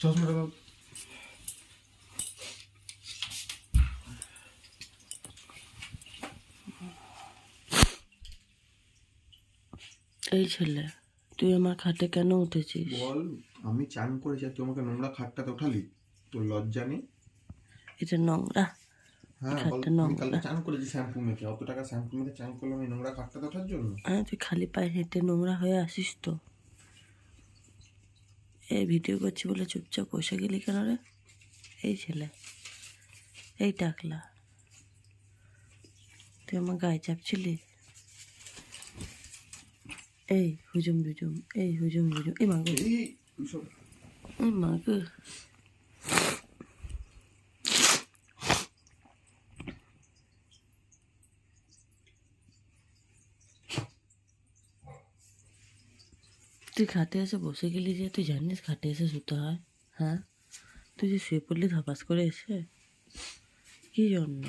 চশমাটা দাও। এই ছেলে, তুই আমার খাটে কেন উঠেছিস? বল, আমি চান করেছি আর তুই আমাকে নোংরা খাটটাতে ওঠালি? তোর লজ্জা নেই? এটা নোংরা, হ্যাঁ বল, খাটটা আমি কালকে নোংরা। চান করেছি শ্যাম্পু মেখে, অত টাকা শ্যাম্পু মেখে চান করলাম এই নোংরা খাটটাতে ওঠার জন্য? হ্যাঁ, তুই খালি পায়ে হেঁটে নোংরা হয়ে আসিস তো। এই ভিডিও করছি বলে চুপচাপ বসে গেলি কেন রে? এই ছেলে, এই টাকলা, তুই আমার গায়ে চাপছিলি? এই হুজুম বুজুম, এই হুজুম বুজুম, এই মাগো, এই তুই সব এই মাগো। তুই খাটে এসে বসে গেলি যে, তুই জানিস খাটে এসে শুতে হয়? হ্যাঁ, তুই যে শুয়ে পড়লি ধপাস করে এসে, কি জন্য?